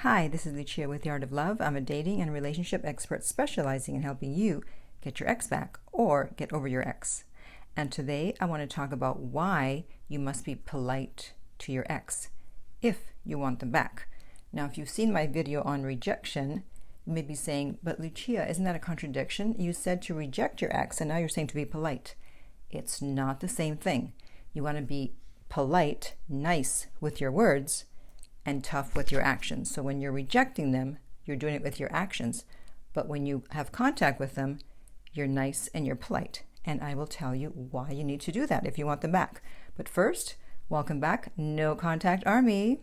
Hi, this is Lucia with The Art of Love. I'm a dating and relationship expert specializing in helping you get your ex back or get over your ex. And today I want to talk about why you must be polite to your ex if you want them back. Now, if you've seen my video on rejection, you may be saying, but Lucia, isn't that a contradiction? You said to reject your ex and now you're saying to be polite. It's not the same thing. You want to be polite, nice with your words, and tough with your actions. So when you're rejecting them, you're doing it with your actions. But when you have contact with them, you're nice and you're polite. And I will tell you why you need to do that if you want them back. But first, welcome back, No Contact Army.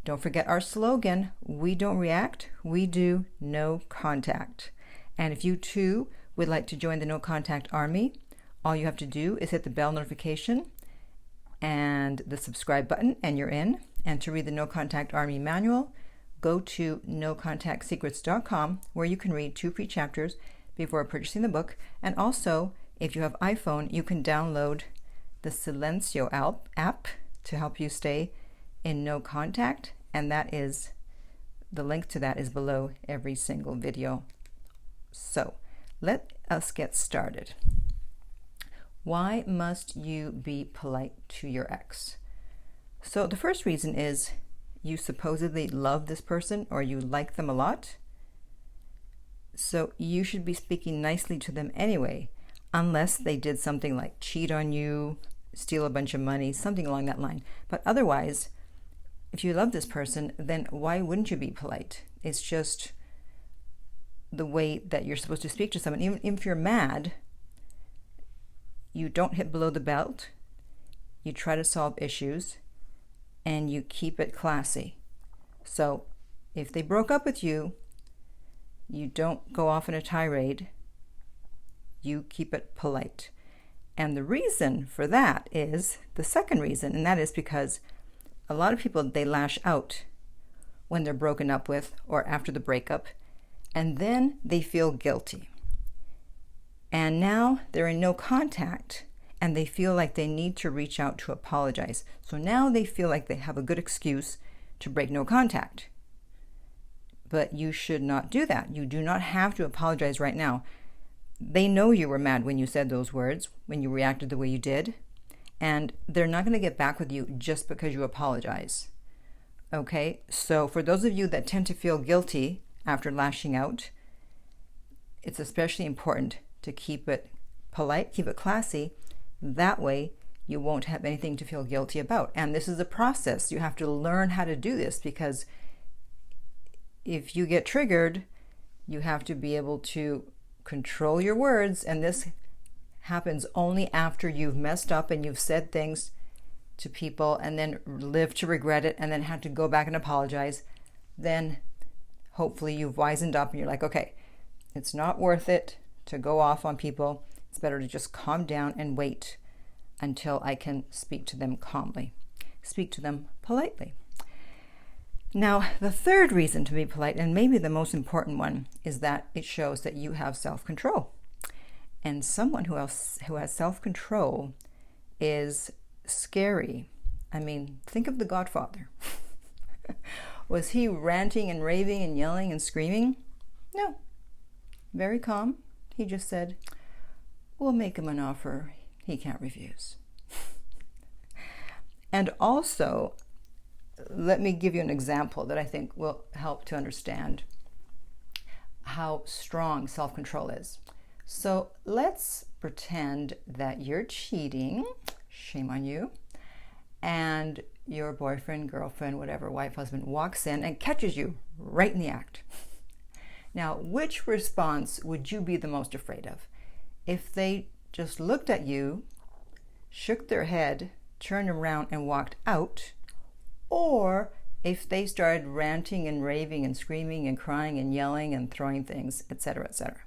Don't forget our slogan, we don't react, we do no contact. And if you too would like to join the No Contact Army, all you have to do is hit the bell notification and the subscribe button and you're in. And to read the No Contact Army manual, go to nocontactsecrets.com where you can read 2 free chapters before purchasing the book. And also, if you have iPhone, you can download the Silencio app to help you stay in no contact. And that is, the link to that is below every single video. So let us get started. Why must you be polite to your ex? So the first reason is you supposedly love this person or you like them a lot. So you should be speaking nicely to them anyway, unless they did something like cheat on you, steal a bunch of money, something along that line. But otherwise, if you love this person, then why wouldn't you be polite? It's just the way that you're supposed to speak to someone. Even if you're mad, you don't hit below the belt. You try to solve issues. And you keep it classy. So if they broke up with you, you don't go off in a tirade. You keep it polite. And the reason for that is the second reason, and that is because a lot of people, they lash out when they're broken up with or after the breakup, and then they feel guilty. And now they're in no contact. And they feel like they need to reach out to apologize. So now they feel like they have a good excuse to break no contact. But you should not do that. You do not have to apologize right now. They know you were mad when you said those words, when you reacted the way you did. And they're not going to get back with you just because you apologize. Okay? So for those of you that tend to feel guilty after lashing out, it's especially important to keep it polite, keep it classy. That way, you won't have anything to feel guilty about. And this is a process. You have to learn how to do this because if you get triggered, you have to be able to control your words. And this happens only after you've messed up and you've said things to people and then lived to regret it and then had to go back and apologize. Then hopefully you've wisened up and you're like, okay, it's not worth it to go off on people. It's better to just calm down and wait until I can speak to them calmly. Speak to them politely. Now, the third reason to be polite, and maybe the most important one, is that it shows that you have self-control. And someone who has self-control is scary. I mean, think of the Godfather. Was he ranting and raving and yelling and screaming? No. Very calm. He just said, we'll make him an offer he can't refuse. And also, let me give you an example that I think will help to understand how strong self-control is. So let's pretend that you're cheating, shame on you, and your boyfriend, girlfriend, whatever, wife, husband walks in and catches you right in the act. Now, which response would you be the most afraid of? If they just looked at you, shook their head, turned around and walked out, or if they started ranting and raving and screaming and crying and yelling and throwing things, etc., etc.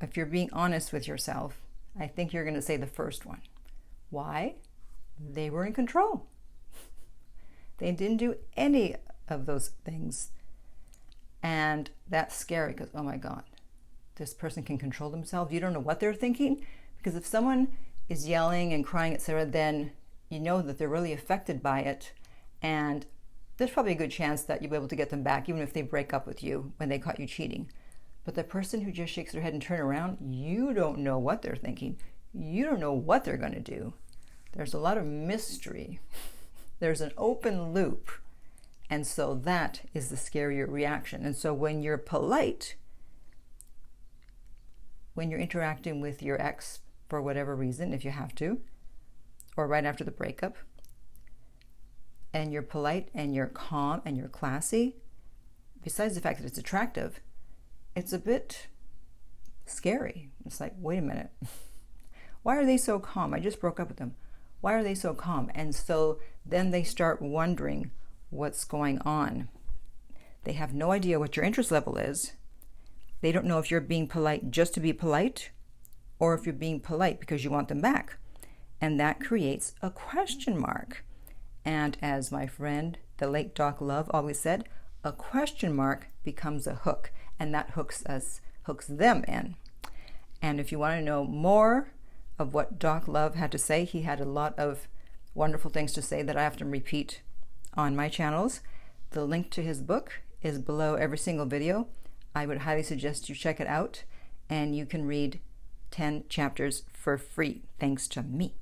If you're being honest with yourself, I think you're going to say the first one. Why? They were in control. They didn't do any of those things. And that's scary because, oh my God, this person can control themselves. You don't know what they're thinking. Because if someone is yelling and crying, etc., then you know that they're really affected by it. And there's probably a good chance that you'll be able to get them back, even if they break up with you when they caught you cheating. But the person who just shakes their head and turns around, you don't know what they're thinking. You don't know what they're going to do. There's a lot of mystery. There's an open loop. And so that is the scarier reaction. And so when you're polite, when you're interacting with your ex for whatever reason, if you have to, or right after the breakup, and you're polite and you're calm and you're classy, besides the fact that it's attractive, it's a bit scary. It's like, wait a minute. Why are they so calm? I just broke up with them. Why are they so calm? And so then they start wondering what's going on. They have no idea what your interest level is. They don't know if you're being polite just to be polite or if you're being polite because you want them back. And that creates a question mark. And as my friend, the late Doc Love, always said, a question mark becomes a hook. And that hooks them in. And if you want to know more of what Doc Love had to say, he had a lot of wonderful things to say that I often repeat on my channels. The link to his book is below every single video. I would highly suggest you check it out, and you can read 10 chapters for free, thanks to me.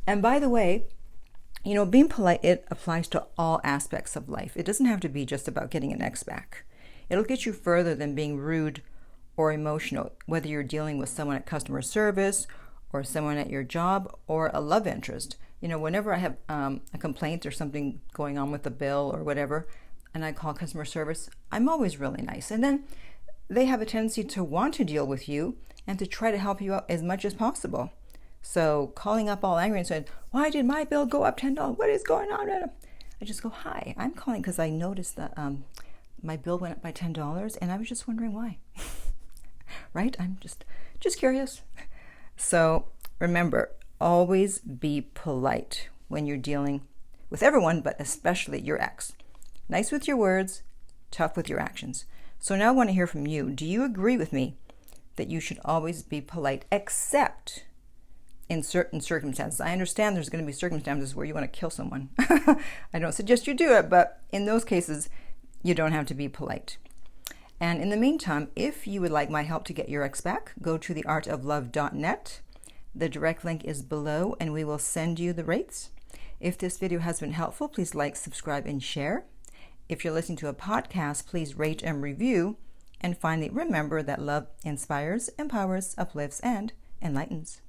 And by the way, being polite, it applies to all aspects of life. It doesn't have to be just about getting an ex back. It'll get you further than being rude or emotional, whether you're dealing with someone at customer service or someone at your job or a love interest. Whenever I have a complaint or something going on with the bill or whatever, and I call customer service, I'm always really nice. And then they have a tendency to want to deal with you and to try to help you out as much as possible. So calling up all angry and saying, why did my bill go up $10? What is going on? I just go, hi, I'm calling because I noticed that my bill went up by $10 and I was just wondering why. Right? I'm just curious. So remember, always be polite when you're dealing with everyone, but especially your ex. Nice with your words, tough with your actions. So now I want to hear from you. Do you agree with me that you should always be polite, except in certain circumstances? I understand there's going to be circumstances where you want to kill someone. I don't suggest you do it, but in those cases, you don't have to be polite. And in the meantime, if you would like my help to get your ex back, go to theartoflove.net. The direct link is below, and we will send you the rates. If this video has been helpful, please like, subscribe, and share. If you're listening to a podcast, please rate and review. And finally, remember that love inspires, empowers, uplifts, and enlightens.